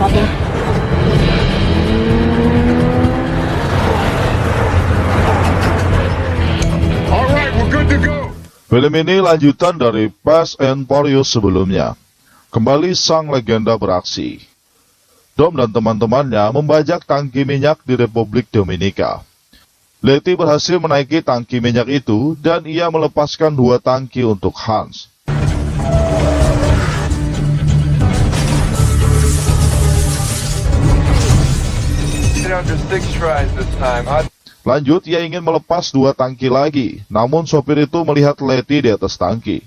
problem. Alright, we're good to go. Film ini lanjutan dari Fast and Furious sebelumnya. Kembali sang legenda beraksi. Dom dan teman-temannya membajak tangki minyak di Republik Dominika. Letty berhasil menaiki tangki minyak itu dan ia melepaskan 2 tangki untuk Hans. Lanjut, ia ingin melepas 2 tangki lagi, namun sopir itu melihat Letty di atas tangki.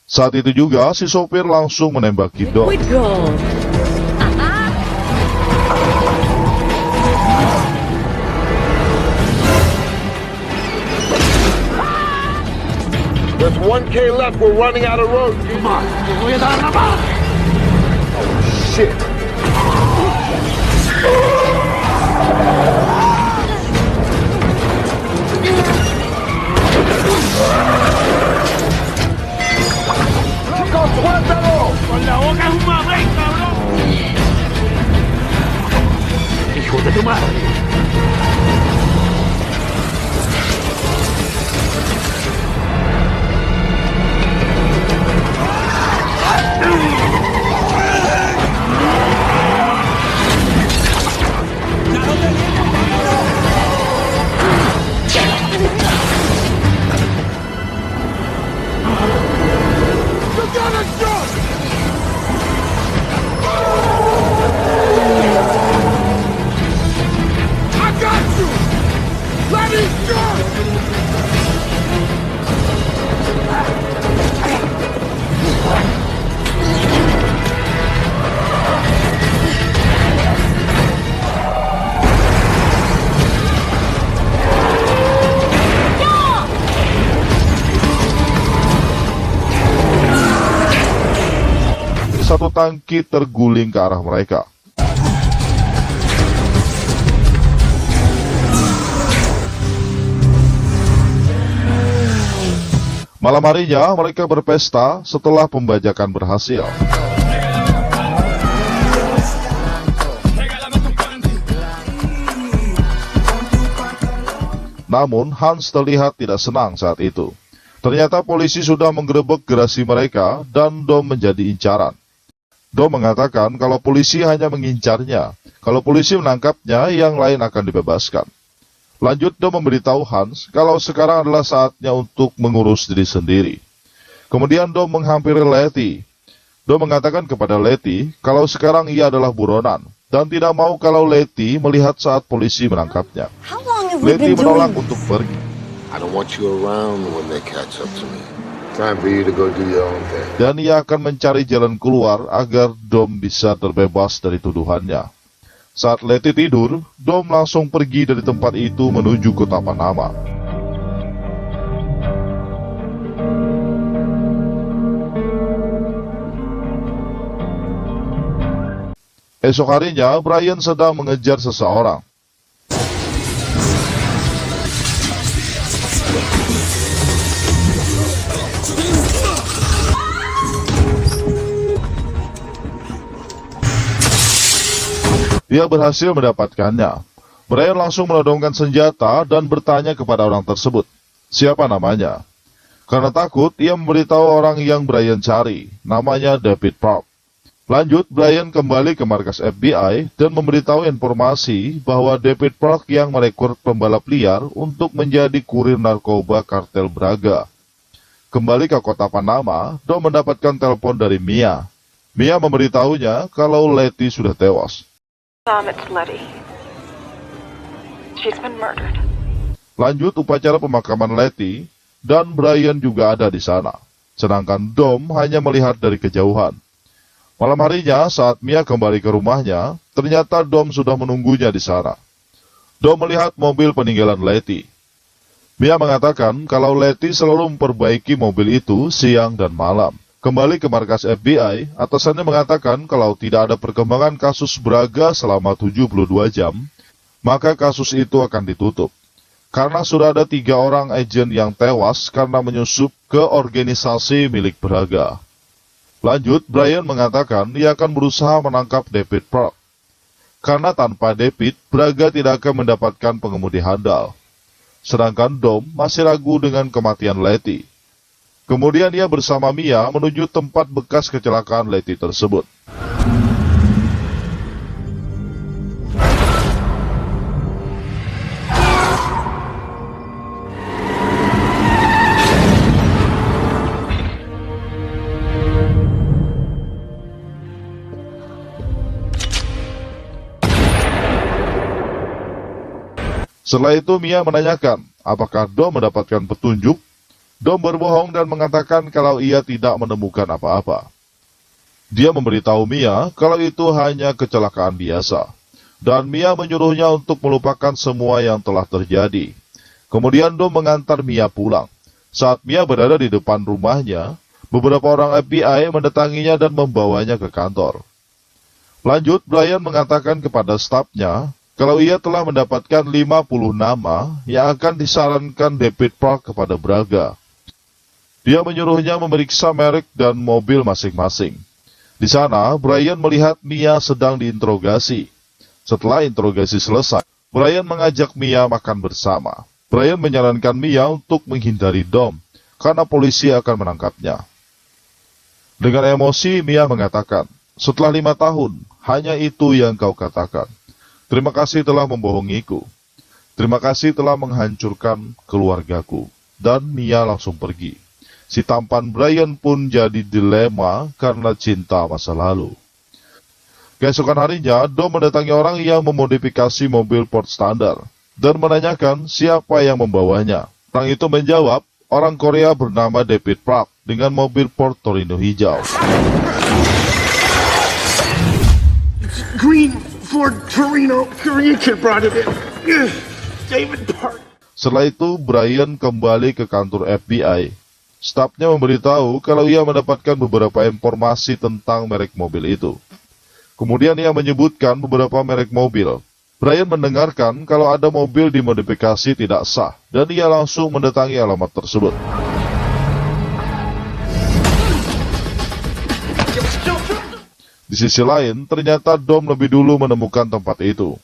Saat itu juga, si sopir langsung menembaki Dom. There's 1K left. We're running out of road. Come on, te voy a dar la bala. Shit. ¡Chicos, suéltalo! Con la boca es un mamey, cabrón. Hijo de tu madre. Satu tangki terguling ke arah mereka. Malam harinya, mereka berpesta setelah pembajakan berhasil. Namun, Hans terlihat tidak senang saat itu. Ternyata polisi sudah menggerebek gerasi mereka dan Dom menjadi incaran. Dom mengatakan kalau polisi hanya mengincarnya. Kalau polisi menangkapnya, yang lain akan dibebaskan. Lanjut, Dom memberitahu Hans kalau sekarang adalah saatnya untuk mengurus diri sendiri. Kemudian Dom menghampiri Letty. Dom mengatakan kepada Letty kalau sekarang ia adalah buronan dan tidak mau kalau Letty melihat saat polisi menangkapnya. Letty menolak untuk pergi. I don't want you around when they catch up to me. Time for you to go do your own thing. Dan ia akan mencari jalan keluar agar Dom bisa terbebas dari tuduhannya. Saat Letty tidur, Dom langsung pergi dari tempat itu menuju kota Panama. Esok harinya, Brian sedang mengejar seseorang. Dia berhasil mendapatkannya. Brian langsung menodongkan senjata dan bertanya kepada orang tersebut, siapa namanya. Karena takut, ia memberitahu orang yang Brian cari, namanya David Park. Lanjut, Brian kembali ke markas FBI dan memberitahu informasi bahwa David Park yang merekrut pembalap liar untuk menjadi kurir narkoba kartel Braga. Kembali ke kota Panama, Dom mendapatkan telepon dari Mia. Mia memberitahunya kalau Letty sudah tewas. It's Letty. She's been murdered. Lanjut, upacara pemakaman Letty dan Brian juga ada di sana. Sedangkan Dom hanya melihat dari kejauhan. Malam harinya, saat Mia kembali ke rumahnya, ternyata Dom sudah menunggunya di sana. Dom melihat mobil peninggalan Letty. Mia mengatakan kalau Letty selalu memperbaiki mobil itu siang dan malam. Kembali ke markas FBI, atasannya mengatakan kalau tidak ada perkembangan kasus Braga selama 72 jam, maka kasus itu akan ditutup. Karena sudah ada 3 orang agen yang tewas karena menyusup ke organisasi milik Braga. Lanjut, Brian mengatakan ia akan berusaha menangkap David Park. karena tanpa David, Braga tidak akan mendapatkan pengemudi handal. Sedangkan Dom masih ragu dengan kematian Letty. Kemudian ia bersama Mia menuju tempat bekas kecelakaan Letty tersebut. Setelah itu Mia menanyakan apakah Dom mendapatkan petunjuk. Dom berbohong dan mengatakan kalau ia tidak menemukan apa-apa. Dia memberitahu Mia kalau itu hanya kecelakaan biasa. Dan Mia menyuruhnya untuk melupakan semua yang telah terjadi. Kemudian Dom mengantar Mia pulang. Saat Mia berada di depan rumahnya, beberapa orang FBI mendatanginya dan membawanya ke kantor. Lanjut, Brian mengatakan kepada stafnya kalau ia telah mendapatkan 50 nama yang akan disarankan David Park kepada Braga. Dia menyuruhnya memeriksa merek dan mobil masing-masing. Di sana, Brian melihat Mia sedang diinterogasi. Setelah interogasi selesai, Brian mengajak Mia makan bersama. Brian menyarankan Mia untuk menghindari Dom, karena polisi akan menangkapnya. Dengan emosi, Mia mengatakan, setelah 5 tahun, hanya itu yang kau katakan. Terima kasih telah membohongiku. Terima kasih telah menghancurkan keluargaku. Dan Mia langsung pergi. Si tampan Brian pun jadi dilema karena cinta masa lalu. Keesokan harinya, Dom mendatangi orang yang memodifikasi mobil Ford standar dan menanyakan siapa yang membawanya. Orang itu menjawab, orang Korea bernama David Park dengan mobil Ford Torino hijau. Green Ford Torino. Korean kid brought it in. David Park. Setelah itu, Brian kembali ke kantor FBI. Stafnya memberitahu kalau ia mendapatkan beberapa informasi tentang merek mobil itu. Kemudian ia menyebutkan beberapa merek mobil. Brian mendengarkan kalau ada mobil dimodifikasi tidak sah, dan ia langsung mendatangi alamat tersebut. Di sisi lain, ternyata Dom lebih dulu menemukan tempat itu.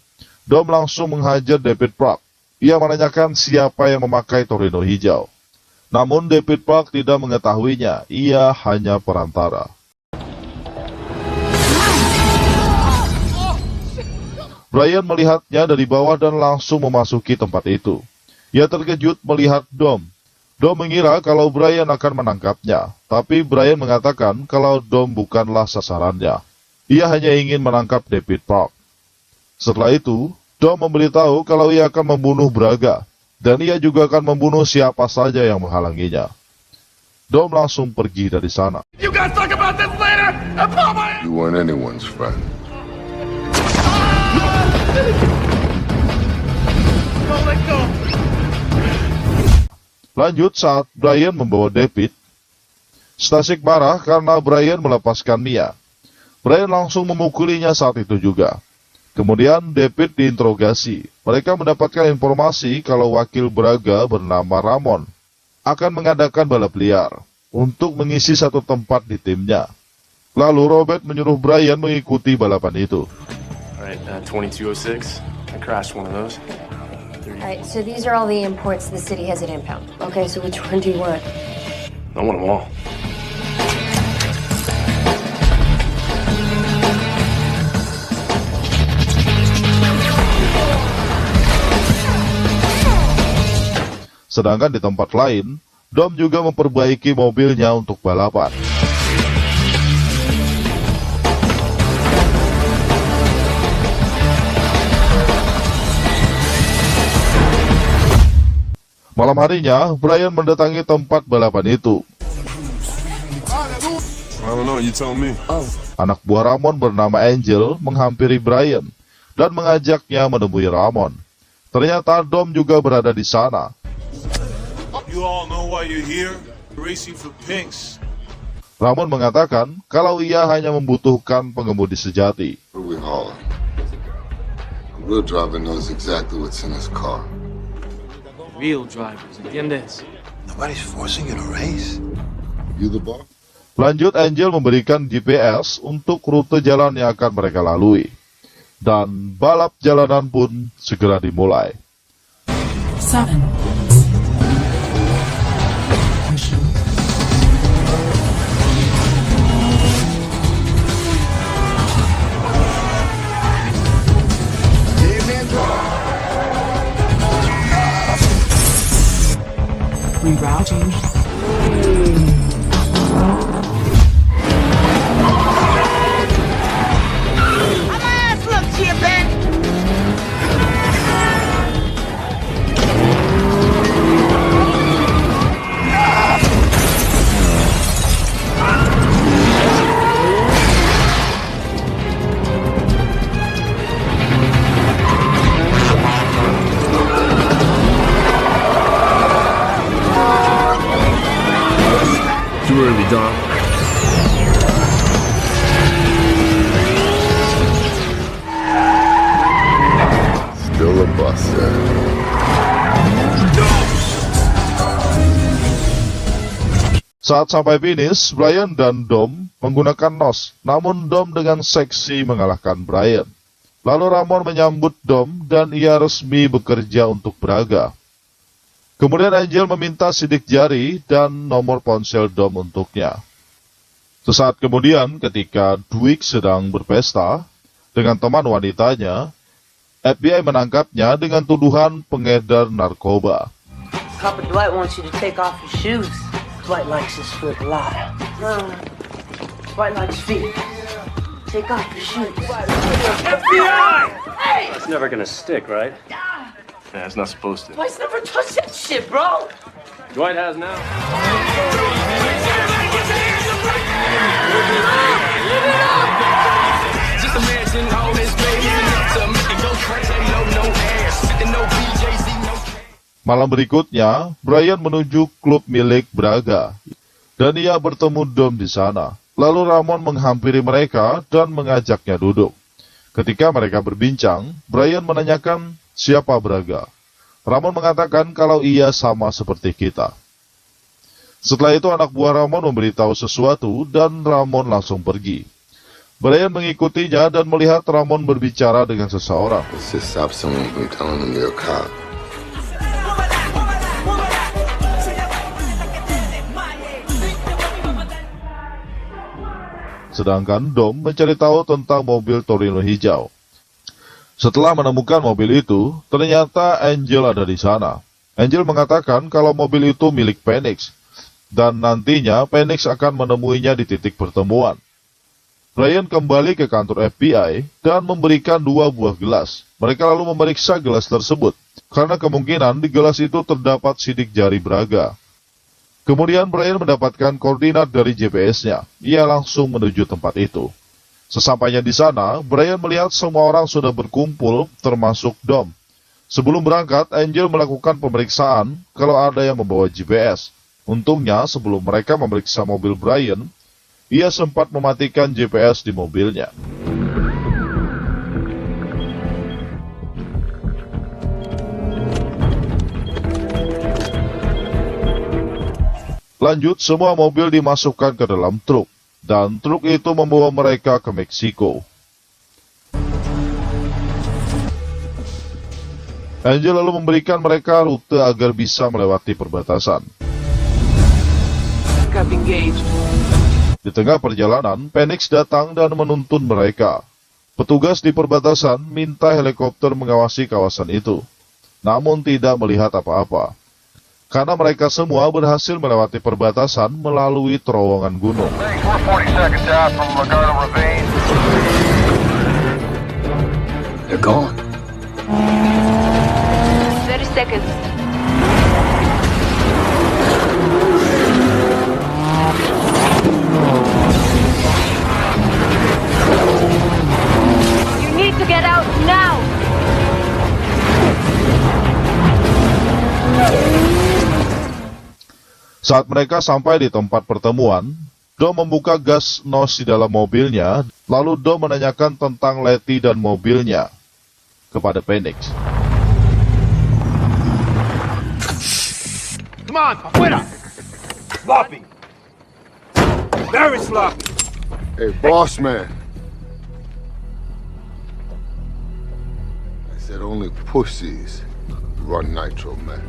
Dom langsung menghajar David Park. Ia menanyakan siapa yang memakai Torino hijau. Namun David Park tidak mengetahuinya, ia hanya perantara. Brian melihatnya dari bawah dan langsung memasuki tempat itu. Ia terkejut melihat Dom. Dom mengira kalau Brian akan menangkapnya, tapi Brian mengatakan kalau Dom bukanlah sasarannya. Ia hanya ingin menangkap David Park. Setelah itu, Dom memberitahu kalau ia akan membunuh Braga, dan ia juga akan membunuh siapa saja yang menghalanginya. Dom langsung pergi dari sana. You guys talk about this later. You weren't anyone's friend. Go, let go. Lanjut, saat Brian membawa David, Stasik marah karena Brian melepaskan Mia. Brian langsung memukulinya saat itu juga. Kemudian David diinterogasi. Mereka mendapatkan informasi kalau wakil Braga bernama Ramon akan mengadakan balap liar untuk mengisi satu tempat di timnya. Lalu Robert menyuruh Brian mengikuti balapan itu. Alright, 2206. I crashed one of those. Alright, so these are all the imports the city has at impound. Okay, so which one do you want? I want them all. Sedangkan di tempat lain, Dom juga memperbaiki mobilnya untuk balapan. Malam harinya, Brian mendatangi tempat balapan itu. I don't know, you tell me. Anak buah Ramon bernama Angel menghampiri Brian dan mengajaknya menemui Ramon. Ternyata Dom juga berada di sana. You all know why you're here? Racing for pinks. Ramon mengatakan kalau ia hanya membutuhkan pengemudi sejati. What are we hauling? A real driver knows exactly what's in his car. Real drivers, ¿entiendes? Nobody's forcing you to race. You the boss? Lanjut, Angel memberikan GPS untuk rute jalan yang akan mereka lalui. dan balap jalanan pun segera dimulai. 7. Rerouting. Too early, Dom. Still a buster. Saat sampai finish, Brian dan Dom menggunakan NOS, namun Dom dengan seksi mengalahkan Brian. Lalu Ramon menyambut Dom dan ia resmi bekerja untuk Braga. Kemudian Angel meminta sidik jari dan nomor ponsel Dom untuknya. Sesaat kemudian ketika Dwight sedang berpesta dengan teman wanitanya, FBI menangkapnya dengan tuduhan pengedar narkoba. Copper Dwight wants you to take off your shoes. Dwight likes his foot a lot. Dwight likes feet. Take off your shoes. FBI! It's never gonna stick, right? Yeah, it's not supposed to. Dwight's never touched that shit, bro. Dwight has now. Just imagine all this baby to make it go crazy. No ass. Sitting no BJZ, no. Malam berikutnya, Brian menuju klub milik Braga, dan ia bertemu Dom di sana. Lalu Ramon menghampiri mereka dan mengajaknya duduk. Ketika mereka berbincang, Brian menanyakan siapa Braga. Ramon mengatakan kalau ia sama seperti kita. Setelah itu anak buah Ramon memberitahu sesuatu dan Ramon langsung pergi. Brian mengikutinya dan melihat Ramon berbicara dengan seseorang. Let's just stop someone from telling them you're a cop. Sedangkan Dom mencari tahu tentang mobil Torino hijau. Setelah menemukan mobil itu, ternyata Angel ada di sana. Angel mengatakan kalau mobil itu milik Phoenix, dan nantinya Phoenix akan menemuinya di titik pertemuan. Brian kembali ke kantor FBI dan memberikan 2 buah gelas. Mereka lalu memeriksa gelas tersebut, karena kemungkinan di gelas itu terdapat sidik jari Braga. Kemudian Brian mendapatkan koordinat dari GPS-nya. Ia langsung menuju tempat itu. Sesampainya di sana, Brian melihat semua orang sudah berkumpul, termasuk Dom. Sebelum berangkat, Angel melakukan pemeriksaan kalau ada yang membawa GPS. Untungnya, sebelum mereka memeriksa mobil Brian, ia sempat mematikan GPS di mobilnya. Lanjut, semua mobil dimasukkan ke dalam truk, dan truk itu membawa mereka ke Meksiko. Angel lalu memberikan mereka rute agar bisa melewati perbatasan. Di tengah perjalanan, Phoenix datang dan menuntun mereka. Petugas di perbatasan minta helikopter mengawasi kawasan itu, namun tidak melihat apa-apa. Karena mereka semua berhasil melewati perbatasan melalui terowongan gunung. They're gone. 30 seconds. You need to get out now. Saat mereka sampai di tempat pertemuan, Dom membuka gas NOS di dalam mobilnya, lalu Dom menanyakan tentang Letty dan mobilnya kepada Phoenix. Come on, afuera! Sloppy! Very sloppy! Hey, boss man. Said only pussies run Nitro, man.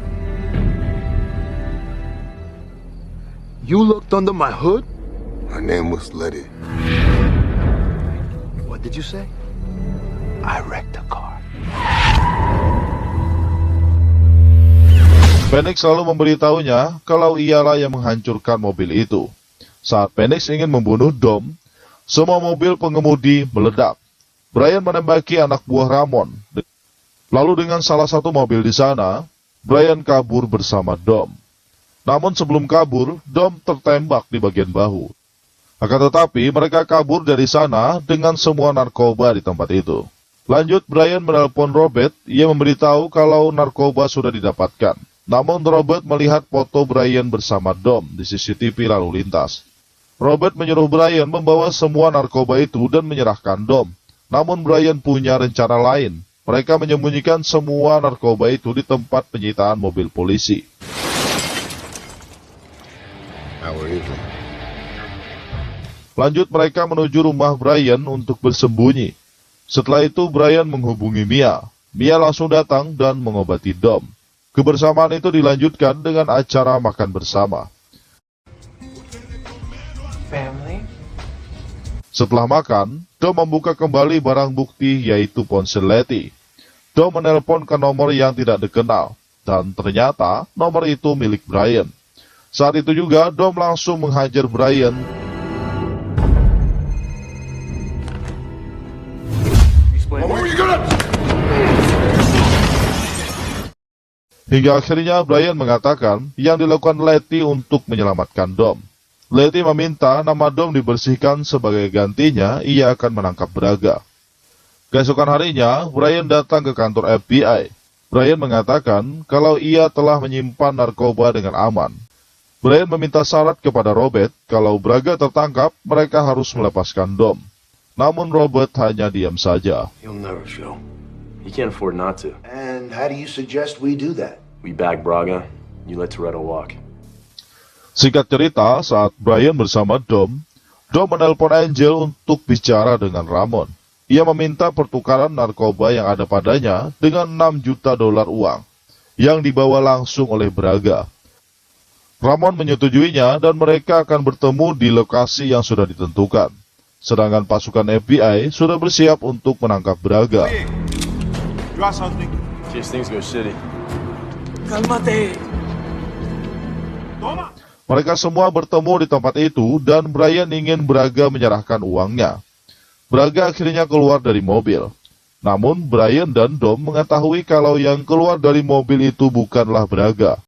You looked under my hood? Her name was Letty. What did you say? I wrecked a car. Phoenix selalu memberitahunya kalau ialah yang menghancurkan mobil itu. Saat Phoenix ingin membunuh Dom, semua mobil pengemudi meledak. Brian menembaki anak buah Ramon. Lalu dengan salah satu mobil di sana, Brian kabur bersama Dom. Namun sebelum kabur, Dom tertembak di bagian bahu. Akan tetapi mereka kabur dari sana dengan semua narkoba di tempat itu. Lanjut, Brian menelpon Robert. Ia memberitahu kalau narkoba sudah didapatkan. Namun Robert melihat foto Brian bersama Dom di CCTV lalu lintas. Robert menyuruh Brian membawa semua narkoba itu dan menyerahkan Dom. Namun Brian punya rencana lain. Mereka menyembunyikan semua narkoba itu di tempat penyitaan mobil polisi. Lanjut, mereka menuju rumah Brian untuk bersembunyi. Setelah itu Brian menghubungi Mia. Mia langsung datang dan mengobati Dom. Kebersamaan itu dilanjutkan dengan acara makan bersama. Family. Setelah makan, Dom membuka kembali barang bukti yaitu ponsel Letty. Dom menelpon ke nomor yang tidak dikenal, dan ternyata nomor itu milik Brian. Saat itu juga Dom langsung menghajar Brian. Hingga akhirnya Brian mengatakan yang dilakukan Letty untuk menyelamatkan Dom. Letty meminta nama Dom dibersihkan sebagai gantinya ia akan menangkap Braga. Keesokan harinya, Brian datang ke kantor FBI. Brian mengatakan kalau ia telah menyimpan narkoba dengan aman. Brian meminta syarat kepada Robert kalau Braga tertangkap, mereka harus melepaskan Dom. Namun Robert hanya diam saja. He'll never show. He can't afford not to. And how do you suggest we do that? We bag Braga, you let Toretto walk. Singkat cerita, saat Brian bersama Dom menelpon Angel untuk bicara dengan Ramon. Ia meminta pertukaran narkoba yang ada padanya dengan $6 juta uang, yang dibawa langsung oleh Braga. Ramon menyetujuinya dan mereka akan bertemu di lokasi yang sudah ditentukan. Sedangkan pasukan FBI sudah bersiap untuk menangkap Braga. Case things go shitty. Mereka semua bertemu di tempat itu dan Brian ingin Braga menyerahkan uangnya. Braga akhirnya keluar dari mobil. Namun Brian dan Dom mengetahui kalau yang keluar dari mobil itu bukanlah Braga.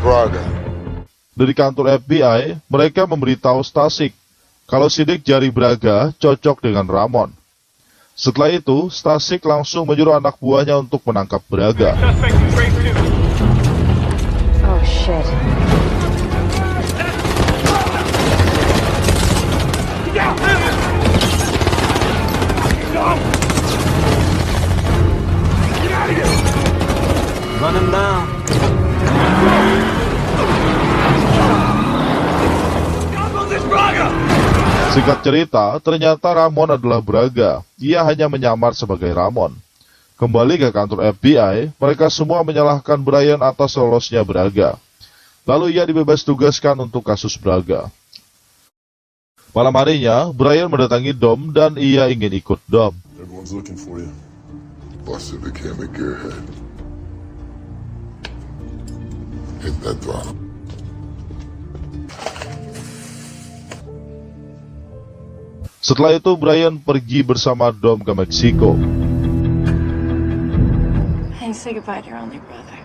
Braga. Dari kantor FBI, mereka memberitahu Stasik kalau sidik jari Braga cocok dengan Ramon. Setelah itu, Stasik langsung menyuruh anak buahnya untuk menangkap Braga. Oh shit. Run him down. Singkat cerita, ternyata Ramon adalah Braga. Ia hanya menyamar sebagai Ramon. Kembali ke kantor FBI, mereka semua menyalahkan Brian atas lolosnya Braga. Lalu ia dibebas tugaskan untuk kasus Braga. Malam harinya, Brian mendatangi Dom dan ia ingin ikut Dom. Everyone's looking for you. Buster became a gearhead. Hit that throttle. Setelah itu, Brian pergi bersama Dom ke Meksiko. Hey, say goodbye to your only brother.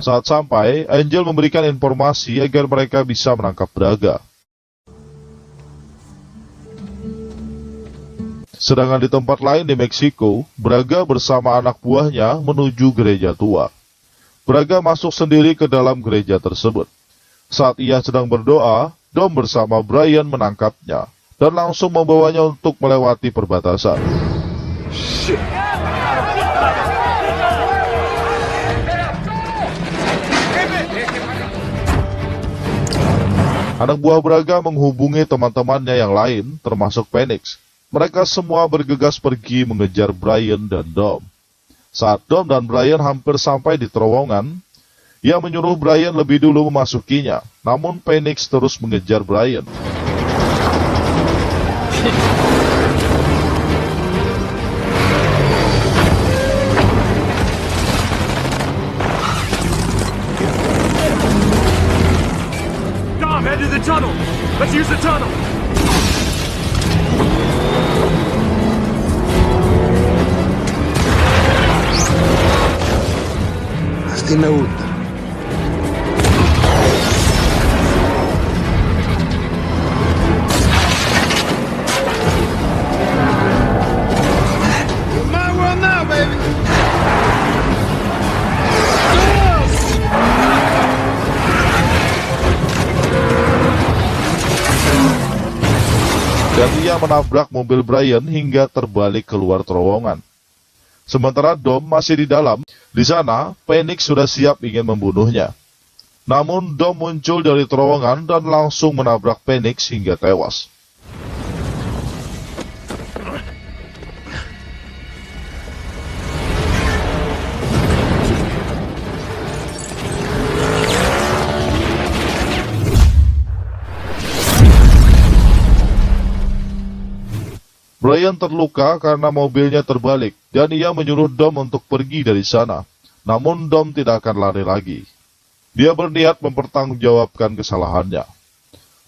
Saat sampai, Angel memberikan informasi agar mereka bisa menangkap Braga. Sedangkan di tempat lain di Meksiko, Braga bersama anak buahnya menuju gereja tua. Braga masuk sendiri ke dalam gereja tersebut. Saat ia sedang berdoa, Dom bersama Brian menangkapnya dan langsung membawanya untuk melewati perbatasan. Shit. Anak buah Braga menghubungi teman-temannya yang lain, termasuk Phoenix. Mereka semua bergegas pergi mengejar Brian dan Dom. Saat Dom dan Brian hampir sampai di terowongan, ia menyuruh Brian lebih dulu memasukinya. Namun Phoenix terus mengejar Brian. Head to the tunnel. Let's use the tunnel. Así me gusta. My world now, baby. Dan ia menabrak mobil Brian hingga terbalik keluar terowongan. Sementara Dom masih di dalam, di sana Phoenix sudah siap ingin membunuhnya. Namun Dom muncul dari terowongan dan langsung menabrak Phoenix hingga tewas. Brian terluka karena mobilnya terbalik dan ia menyuruh Dom untuk pergi dari sana. Namun Dom tidak akan lari lagi. Dia berniat mempertanggungjawabkan kesalahannya.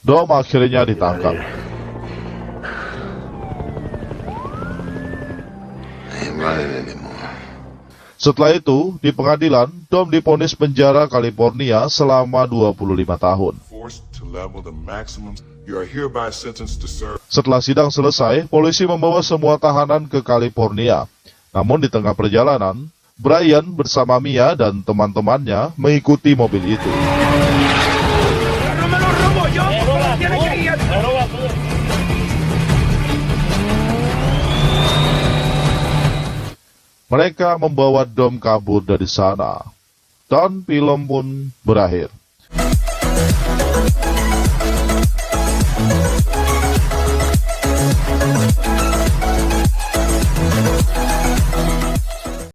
Dom akhirnya ditangkap. Setelah itu, di pengadilan, Dom divonis penjara California selama 25 tahun. Setelah sidang selesai, polisi membawa semua tahanan ke California. Namun di tengah perjalanan, Brian bersama Mia dan teman-temannya mengikuti mobil itu. Mereka membawa Dom kabur dari sana. Dan film pun berakhir.